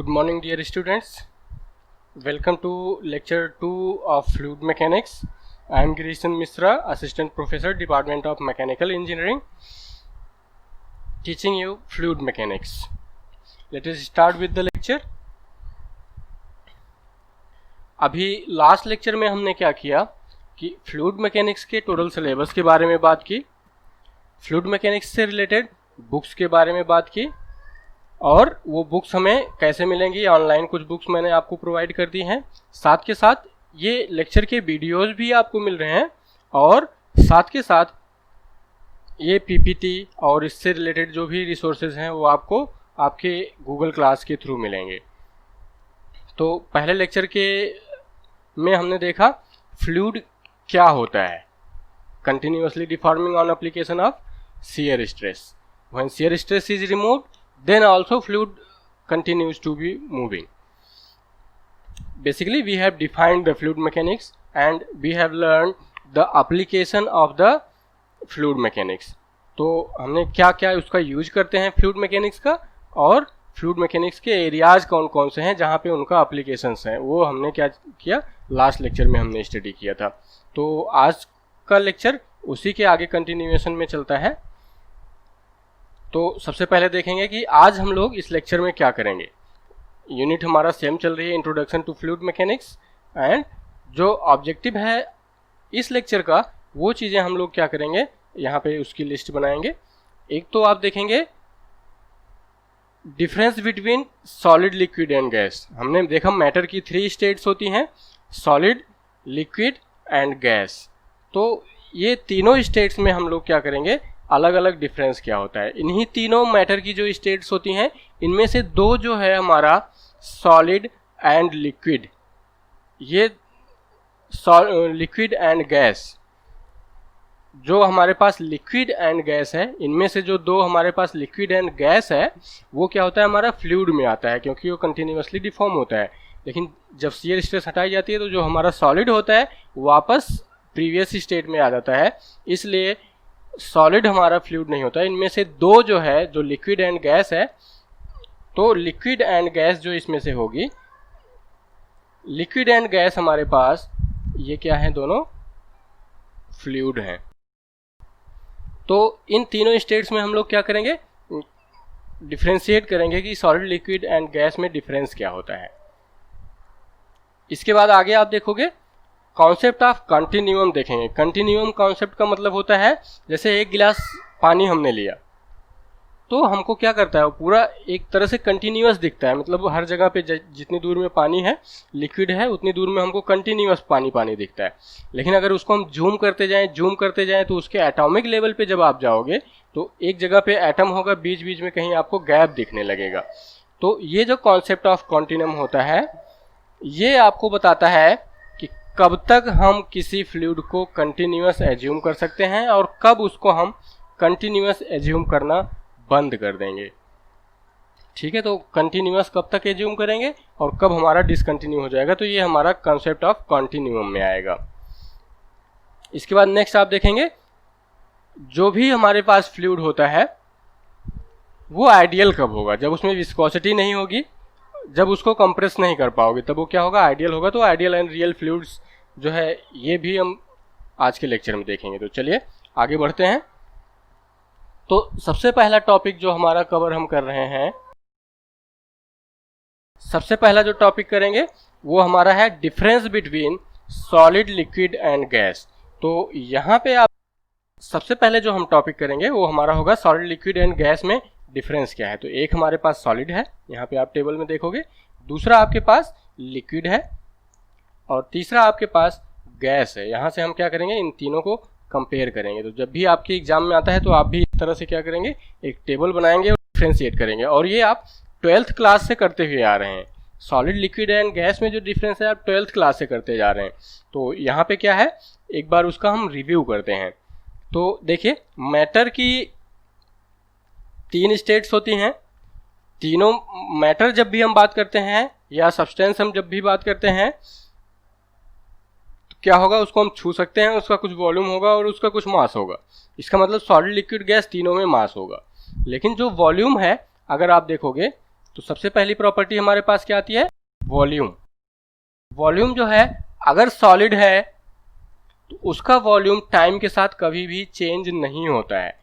Good morning, dear students. Welcome to lecture 2 of fluid mechanics. I am Girishan Misra, assistant professor, Department of Mechanical Engineering, teaching you fluid mechanics. Let us start with the lecture. अभी last lecture में हमने क्या किया कि fluid mechanics के total syllabus के बारे में बात की, फ्लूइड मैकेनिक्स से रिलेटेड बुक्स के बारे में बात की, और वो बुक्स हमें कैसे मिलेंगी। ऑनलाइन कुछ बुक्स मैंने आपको प्रोवाइड कर दी हैं, साथ के साथ ये लेक्चर के वीडियोस भी आपको मिल रहे हैं, और साथ के साथ ये पीपीटी और इससे रिलेटेड जो भी रिसोर्सेज हैं वो आपको आपके गूगल क्लास के थ्रू मिलेंगे। तो पहले लेक्चर के में हमने देखा फ्लूइड क्या होता है, continuously deforming on application of shear stress. When shear stress is removed, then also fluid continues to be moving. Basically we have defined the fluid mechanics and we have learned the application of the fluid mechanics. तो हमने क्या क्या उसका use करते हैं fluid mechanics का, और fluid mechanics के एरियाज कौन कौन से हैं जहाँ पे उनका एप्लीकेशंस हैं, वो हमने क्या किया लास्ट लेक्चर में हमने स्टडी किया था। तो आज का लेक्चर उसी के आगे कंटिन्यूएशन में चलता है। तो सबसे पहले देखेंगे कि आज हम लोग इस लेक्चर में क्या करेंगे। यूनिट हमारा सेम चल रही है, introduction to fluid mechanics, and जो ऑब्जेक्टिव है इस लेक्चर का वो चीज़ें हम लोग क्या करेंगे, यहाँ पे उसकी लिस्ट बनाएंगे। एक तो आप देखेंगे difference between solid, liquid and gas. हमने देखा मैटर की 3 स्टेट्स होती हैं, सॉलिड, लिक्विड एंड गैस। तो ये तीनों स्टेट्स में हम लोग क्या करेंगे, अलग अलग डिफरेंस क्या होता है। इन्हीं तीनों मैटर की जो स्टेट्स होती हैं इनमें से दो जो है हमारा सॉलिड एंड लिक्विड, ये लिक्विड एंड गैस, जो हमारे पास लिक्विड एंड गैस है, इनमें से जो दो हमारे पास लिक्विड एंड गैस है वो क्या होता है, हमारा फ्लूइड में आता है, क्योंकि वो कंटिन्यूअसली डिफॉर्म होता है। लेकिन जब शियर स्ट्रेस हटाई जाती है तो जो हमारा सॉलिड होता है वापस प्रीवियस स्टेट में आ जाता है, इसलिए सॉलिड हमारा फ्लूइड नहीं होता है। इनमें से दो जो है, जो लिक्विड एंड गैस है, तो लिक्विड एंड गैस जो इसमें से होगी, लिक्विड एंड गैस हमारे पास ये क्या है, दोनों फ्लूइड हैं। तो इन तीनों स्टेट्स में हम लोग क्या करेंगे, डिफरेंशिएट करेंगे कि सॉलिड, लिक्विड एंड गैस में डिफरेंस क्या होता है। इसके बाद आगे आप देखोगे कॉन्सेप्ट ऑफ कंटिन्यूम देखेंगे। कंटिन्यूम कॉन्सेप्ट का मतलब होता है, जैसे एक गिलास पानी हमने लिया तो हमको क्या करता है, वो पूरा एक तरह से कंटिन्यूअस दिखता है, मतलब हर जगह पे जितनी दूर में पानी है, लिक्विड है, उतनी दूर में हमको कंटिन्यूअस पानी पानी दिखता है। लेकिन अगर उसको हम जूम करते जाएं तो उसके एटॉमिक लेवल पे जब आप जाओगे तो एक जगह पे एटम होगा, बीच बीच में कहीं आपको गैप दिखने लगेगा। तो ये जो कॉन्सेप्ट ऑफ कंटिन्यूम होता है ये आपको बताता है कि कब तक हम किसी फ्लूइड को कंटिन्यूअस एज्यूम कर सकते हैं और कब उसको हम कंटिन्यूअस एज्यूम करना बंद कर देंगे। ठीक है, तो कंटिन्यूअस कब तक एज्यूम करेंगे और कब हमारा डिसकंटिन्यू हो जाएगा, तो ये हमारा कॉन्सेप्ट ऑफ कंटिन्यूम में आएगा। इसके बाद नेक्स्ट आप देखेंगे जो भी हमारे पास फ्लूइड होता है वो आइडियल कब होगा, जब उसमें विस्कोसिटी नहीं होगी, जब उसको कंप्रेस नहीं कर पाओगे तब वो क्या होगा, आइडियल होगा। तो आइडियल एंड रियल फ्लूइड्स जो है ये भी हम आज के लेक्चर में देखेंगे। तो चलिए आगे बढ़ते हैं। तो सबसे पहला टॉपिक जो हमारा कवर हम कर रहे हैं, सबसे पहला जो टॉपिक करेंगे वो हमारा है difference between solid, liquid and gas. तो यहाँ पे आप सबसे पहले जो हम टॉपिक करेंगे वो हमारा होगा सॉलिड, लिक्विड एंड गैस में डिफरेंस क्या है। तो एक हमारे पास सॉलिड है, यहाँ पे आप टेबल में देखोगे, दूसरा आपके पास लिक्विड है, और तीसरा आपके पास गैस है। यहाँ से हम क्या करेंगे, इन तीनों को कंपेयर करेंगे। तो जब भी आपके एग्जाम में आता है तो आप भी इस तरह से क्या करेंगे, एक टेबल बनाएंगे और डिफ्रेंशिएट करेंगे, और ये आप 12th क्लास से करते हुए आ रहे हैं। सॉलिड, लिक्विड एंड गैस में जो डिफरेंस है आप 12th क्लास से करते जा रहे हैं। तो यहाँ पे क्या है, एक बार उसका हम रिव्यू करते हैं। तो देखिए मैटर की 3 स्टेट्स होती हैं। तीनों मैटर जब भी हम बात करते हैं या सब्सटेंस हम जब भी बात करते हैं तो क्या होगा, उसको हम छू सकते हैं, उसका कुछ वॉल्यूम होगा और उसका कुछ मास होगा। इसका मतलब सॉलिड, लिक्विड, गैस तीनों में मास होगा। लेकिन जो वॉल्यूम है अगर आप देखोगे तो सबसे पहली प्रॉपर्टी हमारे पास क्या आती है, वॉल्यूम। वॉल्यूम जो है अगर सॉलिड है तो उसका वॉल्यूम टाइम के साथ कभी भी चेंज नहीं होता है।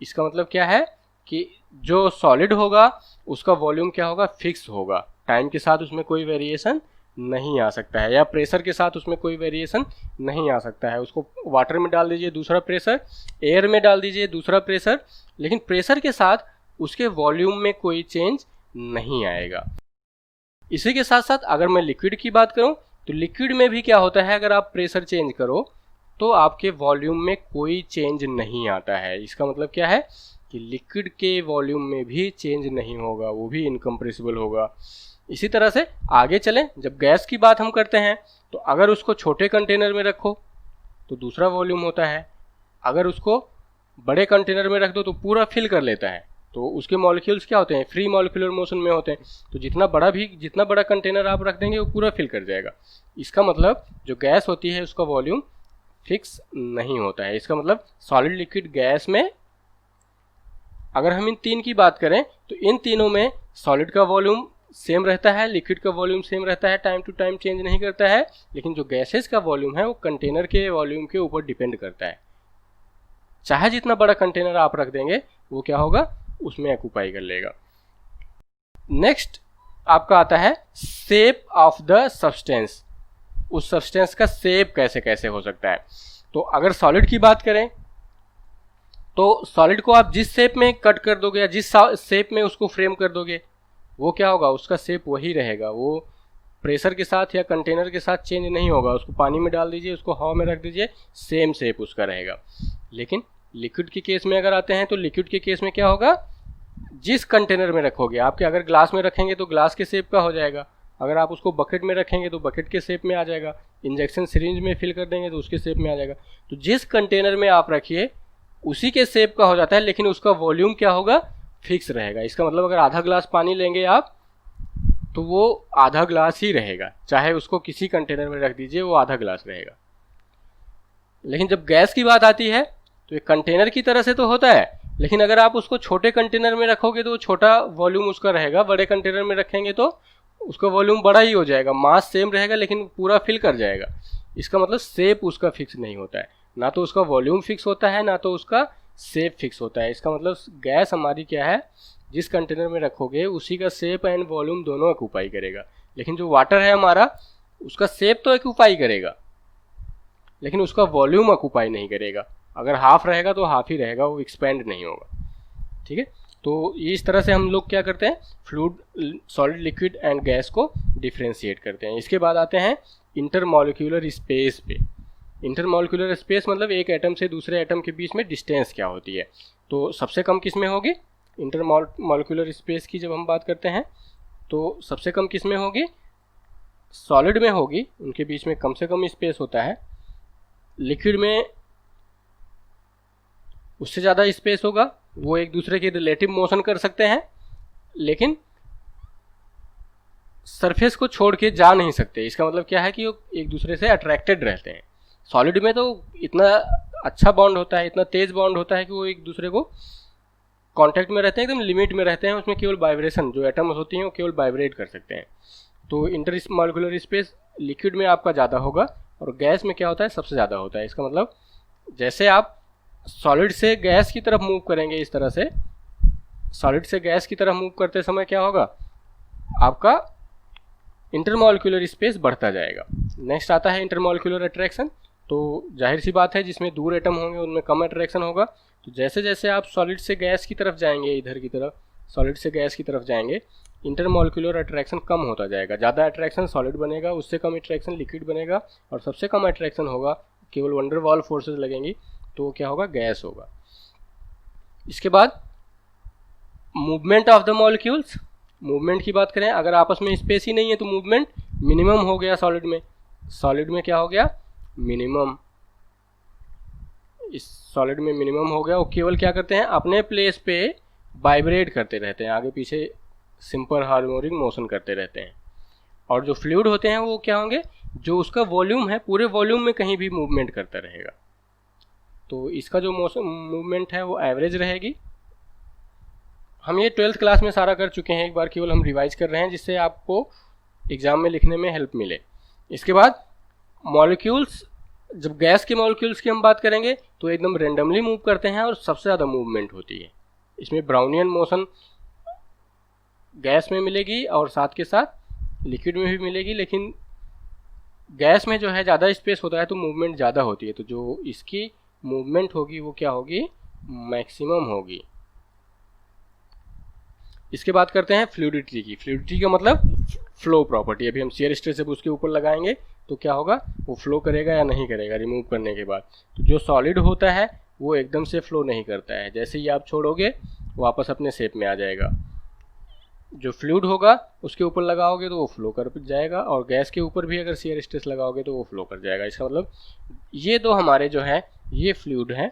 इसका मतलब क्या है कि जो सॉलिड होगा उसका वॉल्यूम क्या होगा, फिक्स होगा, टाइम के साथ उसमें कोई वेरिएशन नहीं आ सकता है, या प्रेशर के साथ उसमें कोई वेरिएशन नहीं आ सकता है। उसको वाटर में डाल दीजिए दूसरा प्रेशर, एयर में डाल दीजिए दूसरा प्रेशर, लेकिन प्रेशर के साथ उसके वॉल्यूम में कोई चेंज नहीं आएगा। इसी के साथ साथ अगर मैं लिक्विड की बात करूं तो लिक्विड में भी क्या होता है, अगर आप प्रेशर चेंज करो तो आपके वॉल्यूम में कोई चेंज नहीं आता है। इसका मतलब क्या है कि लिक्विड के वॉल्यूम में भी चेंज नहीं होगा, वो भी इनकम्प्रेसिबल होगा। इसी तरह से आगे चलें, जब गैस की बात हम करते हैं तो अगर उसको छोटे कंटेनर में रखो तो दूसरा वॉल्यूम होता है, अगर उसको बड़े कंटेनर में रख दो तो पूरा फिल कर लेता है, तो उसके मॉलिक्यूल्स क्या होते हैं, फ्री मॉलिक्यूलर मोशन में होते हैं। तो जितना बड़ा कंटेनर आप रख देंगे वो पूरा फिल कर जाएगा। इसका मतलब जो गैस होती है उसका वॉल्यूम फिक्स नहीं होता है। इसका मतलब सॉलिड, लिक्विड, गैस में अगर हम इन तीन की बात करें तो इन तीनों में सॉलिड का वॉल्यूम सेम रहता है, लिक्विड का वॉल्यूम सेम रहता है, टाइम टू टाइम चेंज नहीं करता है, लेकिन जो गैसेस का वॉल्यूम है वो कंटेनर के वॉल्यूम के ऊपर डिपेंड करता है। चाहे जितना बड़ा कंटेनर आप रख देंगे वो क्या होगा, उसमें ऑक्यूपाई कर लेगा। नेक्स्ट आपका आता है शेप ऑफ द सब्सटेंस। उस सब्सटेंस का शेप कैसे कैसे हो सकता है। तो अगर सॉलिड की बात करें तो सॉलिड को आप जिस शेप में कट कर दोगे या जिस शेप में उसको फ्रेम कर दोगे वो क्या होगा, उसका शेप वही रहेगा, वो प्रेशर के साथ या कंटेनर के साथ चेंज नहीं होगा। उसको पानी में डाल दीजिए, उसको हवा में रख दीजिए, सेम शेप उसका रहेगा। लेकिन लिक्विड के केस में अगर आते हैं तो लिक्विड के केस में क्या होगा, जिस कंटेनर में रखोगे, आपके अगर ग्लास में रखेंगे तो ग्लास के शेप का हो जाएगा, अगर आप उसको बकेट में रखेंगे तो बकेट के शेप में आ जाएगा, इंजेक्शन सिरिंज में फिल कर देंगे तो उसके शेप में आ जाएगा। तो जिस कंटेनर में आप रखिए उसी के शेप का हो जाता है, लेकिन उसका वॉल्यूम क्या होगा, फिक्स रहेगा। इसका मतलब अगर आधा ग्लास पानी लेंगे आप तो वो आधा ग्लास ही रहेगा, चाहे उसको किसी कंटेनर में रख दीजिए वो आधा ग्लास रहेगा। लेकिन जब गैस की बात आती है तो ये कंटेनर की तरह से तो होता है, लेकिन अगर आप उसको छोटे कंटेनर में रखोगे तो छोटा वॉल्यूम उसका रहेगा, बड़े कंटेनर में रखेंगे तो उसका वॉल्यूम बड़ा ही हो जाएगा, मास सेम रहेगा लेकिन पूरा फिल कर जाएगा। इसका मतलब शेप उसका फिक्स नहीं होता है, ना तो उसका वॉल्यूम फिक्स होता है ना तो उसका शेप फिक्स होता है। इसका मतलब गैस हमारी क्या है, जिस कंटेनर में रखोगे उसी का शेप एंड वॉल्यूम दोनों ऑक्यूपाई करेगा। लेकिन जो वाटर है हमारा उसका शेप तो ऑक्यूपाई करेगा लेकिन उसका वॉल्यूम ऑक्यूपाई नहीं करेगा। अगर हाफ रहेगा तो हाफ ही रहेगा, वो एक्सपेंड नहीं होगा। ठीक है, तो इस तरह से हम लोग क्या करते हैं, fluid, solid, liquid and gas को डिफ्रेंशिएट करते हैं। इसके बाद आते हैं इंटरमॉलिक्यूलर स्पेस पे। इंटरमॉलिक्यूलर स्पेस मतलब एक एटम से दूसरे एटम के बीच में डिस्टेंस क्या होती है। तो सबसे कम किस में होगी, इंटरमॉलिक्यूलर स्पेस की जब हम बात करते हैं तो सबसे कम किस में होगी, सॉलिड में होगी, उनके बीच में कम से कम स्पेस होता है। लिक्विड में उससे ज़्यादा स्पेस होगा, वो एक दूसरे के रिलेटिव मोशन कर सकते हैं लेकिन सरफेस को छोड़ के जा नहीं सकते। इसका मतलब क्या है कि वो एक दूसरे से अट्रैक्टेड रहते हैं। सॉलिड में तो इतना अच्छा बॉन्ड होता है, इतना तेज बॉन्ड होता है कि वो एक दूसरे को कांटेक्ट में रहते हैं, एकदम लिमिट में रहते हैं, उसमें केवल वाइब्रेशन, जो एटम्स होती हैं वो केवल वाइब्रेट कर सकते हैं। तो इंटरमॉलिक्यूलर स्पेस लिक्विड में आपका ज़्यादा होगा और गैस में क्या होता है, सबसे ज़्यादा होता है। इसका मतलब जैसे आप सॉलिड से गैस की तरफ मूव करेंगे, इस तरह से सॉलिड से गैस की तरफ मूव करते समय क्या होगा, आपका इंटरमॉलिक्यूलर स्पेस बढ़ता जाएगा। नेक्स्ट आता है इंटरमॉलिक्यूलर अट्रैक्शन। तो जाहिर सी बात है जिसमें दूर एटम होंगे उनमें कम अट्रैक्शन होगा। तो जैसे जैसे आप सॉलिड से गैस की तरफ जाएंगे, इधर की तरफ सॉलिड से गैस की तरफ जाएंगे, इंटरमॉलिक्यूलर अट्रैक्शन कम होता जाएगा। ज़्यादा अट्रैक्शन सॉलिड बनेगा, उससे कम अट्रैक्शन लिक्विड बनेगा और सबसे कम अट्रैक्शन होगा, केवल वंडर वॉल फोर्सेज लगेंगी तो क्या होगा, गैस होगा। इसके बाद movement of the molecules. Movement की बात करें, अगर आपस में स्पेस ही नहीं है तो मूवमेंट मिनिमम हो गया सॉलिड में। सॉलिड में क्या हो गया, मिनिमम। इस सॉलिड में मिनिमम हो गया। वो केवल क्या करते हैं, अपने प्लेस पे वाइब्रेट करते रहते हैं, आगे पीछे सिंपल हार्मोनिक मोशन करते रहते हैं। और जो फ्लूइड होते हैं वो क्या होंगे, जो उसका वॉल्यूम है पूरे वॉल्यूम में कहीं भी मूवमेंट करता रहेगा। तो इसका जो मोशन मूवमेंट है वो एवरेज रहेगी, हम ये 12th क्लास में सारा कर चुके हैं, एक बार केवल हम रिवाइज कर रहे हैं जिससे आपको एग्जाम में लिखने में हेल्प मिले। इसके बाद मॉलिक्यूल्स, जब गैस के मॉलिक्यूल्स की हम बात करेंगे तो एकदम रेंडमली मूव करते हैं और सबसे ज़्यादा मूवमेंट होती है। इसमें ब्राउनियन मोशन गैस में मिलेगी और साथ के साथ लिक्विड में भी मिलेगी, लेकिन गैस में जो है ज़्यादा स्पेस होता है तो मूवमेंट ज़्यादा होती है, तो जो इसकी मूवमेंट होगी वो क्या होगी, मैक्सिमम होगी। इसके बाद करते हैं फ्लूइडिटी की। फ्लूइडिटी का मतलब फ्लो प्रॉपर्टी। अभी हम शियर स्ट्रेस जब उसके ऊपर लगाएंगे तो क्या होगा, वो फ्लो करेगा या नहीं करेगा रिमूव करने के बाद। तो जो सॉलिड होता है वो एकदम से फ्लो नहीं करता है, जैसे ही आप छोड़ोगे वापस अपने शेप में आ जाएगा। जो फ्लूइड होगा उसके ऊपर लगाओगे तो वो फ्लो कर जाएगा, और गैस के ऊपर भी अगर शियर स्ट्रेस लगाओगे तो वो फ्लो कर जाएगा। इसका मतलब ये दो हमारे जो है ये फ्लूइड है,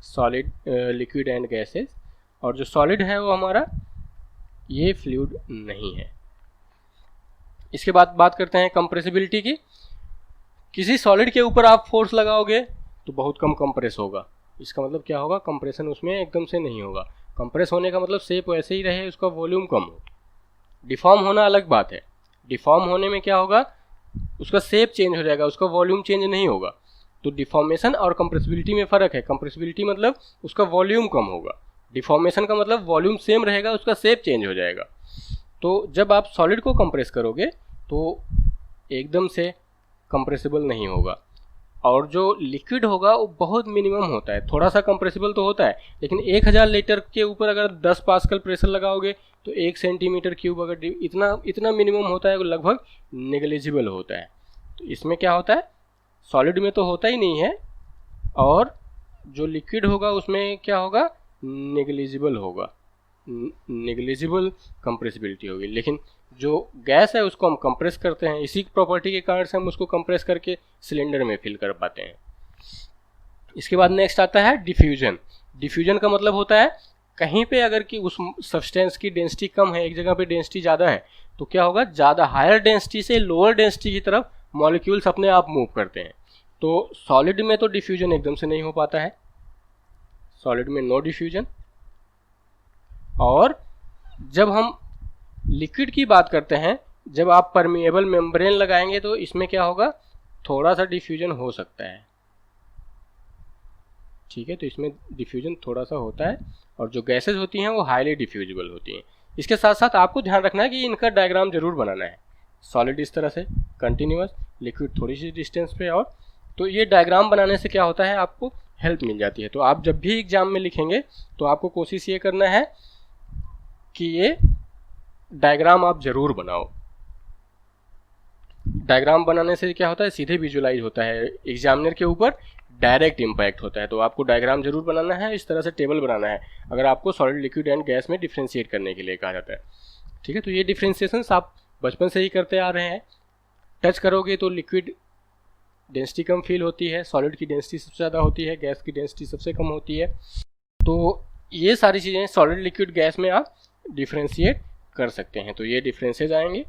सॉलिड, लिक्विड एंड गैसेस, और जो सॉलिड है वो हमारा ये फ्लूइड नहीं है। इसके बाद बात करते हैं कंप्रेसिबिलिटी की। किसी सॉलिड के ऊपर आप फोर्स लगाओगे तो बहुत कम कंप्रेस होगा। इसका मतलब क्या होगा, कंप्रेशन उसमें एकदम से नहीं होगा। कंप्रेस होने का मतलब शेप वैसे ही रहे, उसका वॉल्यूम कम हो। डिफॉर्म होना अलग बात है। डिफॉर्म होने में क्या होगा, उसका शेप चेंज हो जाएगा, उसका वॉल्यूम चेंज नहीं होगा। तो डिफॉर्मेशन और कंप्रेसिबिलिटी में फ़र्क है। कंप्रेसिबिलिटी मतलब उसका वॉल्यूम कम होगा, डिफॉर्मेशन का मतलब वॉल्यूम सेम रहेगा, उसका शेप चेंज हो जाएगा। तो जब आप सॉलिड को कंप्रेस करोगे तो एकदम से कंप्रेसिबल नहीं होगा, और जो लिक्विड होगा वो बहुत मिनिमम होता है। थोड़ा सा कंप्रेसिबल तो होता है, लेकिन 1000 लीटर के ऊपर अगर 10 पास्कल प्रेशर लगाओगे तो 1 सेंटीमीटर क्यूब अगर इतना मिनिमम होता है, वो लगभग नेग्लिजिबल होता है। तो इसमें क्या होता है, सॉलिड में तो होता ही नहीं है, और जो लिक्विड होगा उसमें क्या होगा, नेग्लिजिबल होगा, नेग्लिजिबल कंप्रेसिबिलिटी होगी। लेकिन जो गैस है उसको हम कंप्रेस करते हैं, इसी प्रॉपर्टी के कारण से हम उसको कंप्रेस करके सिलेंडर में फिल कर पाते हैं। इसके बाद नेक्स्ट आता है डिफ्यूजन। डिफ्यूजन का मतलब होता है कहीं पे अगर कि उस सब्सटेंस की डेंसिटी कम है, एक जगह पे डेंसिटी ज़्यादा है, तो क्या होगा, ज़्यादा हायर डेंसिटी से लोअर डेंसिटी की तरफ मॉलिक्यूल्स अपने आप मूव करते हैं। तो सॉलिड में तो डिफ्यूजन एकदम से नहीं हो पाता है, सॉलिड में नो डिफ्यूजन। और जब हम लिक्विड की बात करते हैं, जब आप परमिएबल मेम्ब्रेन लगाएंगे तो इसमें क्या होगा, थोड़ा सा डिफ्यूजन हो सकता है, ठीक है। तो इसमें डिफ्यूजन थोड़ा सा होता है, और जो गैसेज होती हैं वो हाईली डिफ्यूजिबल होती हैं। इसके साथ साथ आपको ध्यान रखना है कि इनका डायग्राम जरूर बनाना है। सॉलिड इस तरह से कंटिन्यूअस, लिक्विड थोड़ी सी डिस्टेंस पे, और तो ये डायग्राम बनाने से क्या होता है, आपको हेल्प मिल जाती है। तो आप जब भी एग्जाम में लिखेंगे तो आपको कोशिश ये करना है कि ये डायग्राम आप जरूर बनाओ। डायग्राम बनाने से क्या होता है, सीधे विजुलाइज होता है, एग्जामिनर के ऊपर डायरेक्ट इम्पैक्ट होता है। तो आपको डायग्राम जरूर बनाना है, इस तरह से टेबल बनाना है अगर आपको सॉलिड, लिक्विड एंड गैस में डिफ्रेंशिएट करने के लिए कहा जाता है, ठीक है। तो ये डिफ्रेंशिएशंस आप बचपन से ही करते आ रहे हैं। टच करोगे तो लिक्विड डेंसिटी कम फील होती है, सॉलिड की डेंसिटी सबसे ज़्यादा होती है, गैस की डेंसिटी सबसे कम होती है। तो ये सारी चीज़ें सॉलिड, लिक्विड, गैस में आप डिफ्रेंशिएट कर सकते हैं। तो ये डिफरेंसेज आएंगे।